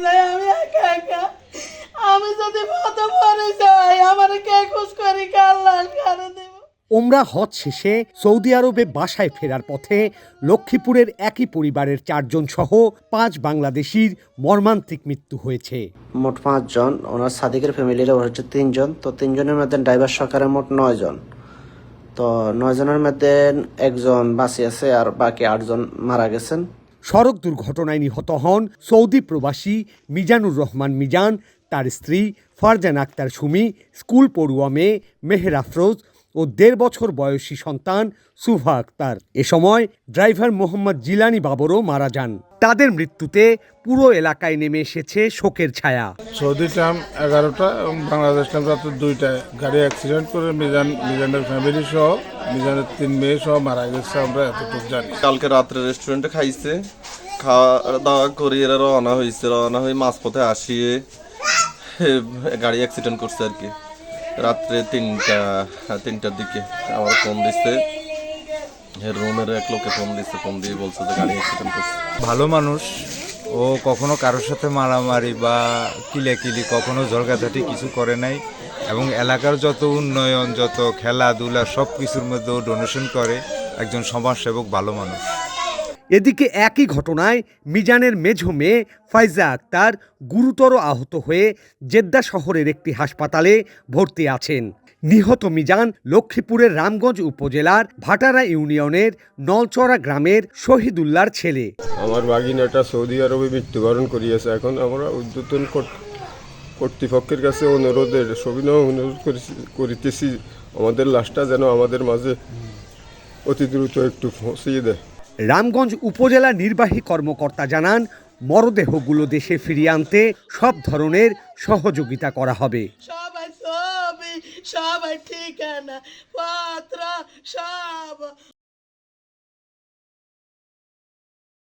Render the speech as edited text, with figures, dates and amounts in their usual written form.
যাই, আমি একা একা। আমি যদি মতো মরে যাই, আমার কে খোঁজ করি, কার লাশ কারে দেব? ওমরা হজ শেষে সৌদি আরবে বাসায় ফেরার পথে লক্ষ্মীপুরের একই পরিবারের 4 জন সহ 5 বাংলাদেশির মর্মান্তিক মৃত্যু হয়েছে। মোট 5 জন, ওনার সাদিকের ফ্যামিলির হচ্ছে 3 জন। তো 3 জনের মধ্যে ড্রাইভার সহকারে মোট 9 জন। তো 9 জনের মধ্যে একজন বাঁচি আছে আর বাকি 8 জন মারা গেছেন। সড়ক দুর্ঘটনায় নিহত হন সৌদি প্রবাসী মিজানুর রহমান মিজান, তার স্ত্রী ফারজানা আক্তার সুমি, স্কুল পড়ুয়া মেয়ে মেহের আফরোজ ও 1.5 বছর বয়সী সন্তান সুভা আক্তার। এ সময় ড্রাইভার মোহাম্মদ জিলানি বাবরও মারা যান। তাদের মৃত্যুতে পুরো এলাকায় নেমে এসেছে শোকের ছায়া। সৌদি টাইম 11টা এবং বাংলাদেশ টাইম রাত 2টায় গাড়ি অ্যাক্সিডেন্ট করে মিজানের ফ্যামিলি সহ মিজানের 3 মেয়ে সহ মারা গেছে, আমরা এতটুকু জানি। কালকে রাত্রে রেস্টুরেন্টে খাইছে, খাওয়া দাওয়া করে এরা রওনা হয়ে মাঝপথে আসিয়ে গাড়ি অ্যাক্সিডেন্ট করছে আর কি। রাত্রে 3টার দিকে আমার ফোন দিচ্ছে, রুমের এক লোকে ফোন দিয়ে বলছে যে গাড়ি অ্যাক্সিডেন্ট করছে। ভালো মানুষ, ও কখনো কারোর সাথে মারামারি বা কিলাকিলি কখনো ঝগড়াঝাটি কিছু করে নাই, এবং এলাকার যত উন্নয়ন, যত খেলাধুলা সব কিছুর মধ্যেও ডোনেশন করে। একজন সমাজসেবক, ভালো মানুষ। এদিকে একই ঘটনায় মিজানের মেঝো মেয়ে ফাইজা আক্তার গুরুতর আহত হয়ে জেদ্দা শহরের একটি হাসপাতালে ভর্তি আছেন। নিহত মিজান লক্ষ্মীপুরের রামগঞ্জ উপজেলার ভাটারা ইউনিয়নের নলচড়া গ্রামের শহীদুল্লাহর ছেলে। আমার বাগিনাটা সৌদি আরবে মৃত্যুবরণ করিয়েছে। এখন আমরা ঊর্ধ্বতন কর্তৃপক্ষের কাছে সবিনয় অনুরোধ করিতেছি, আমাদের লাশটা যেন আমাদের মাঝে অতি দ্রুত একটু পৌঁছিয়ে দেয়। রামগঞ্জ উপজেলা নির্বাহী কর্মকর্তা জানান, মরদেহগুলো দেশে ফিরিয়ে আনতে সব ধরনের সহযোগিতা করা হবে। সবাই ছবি, সবাই ঠিকানা পত্র সব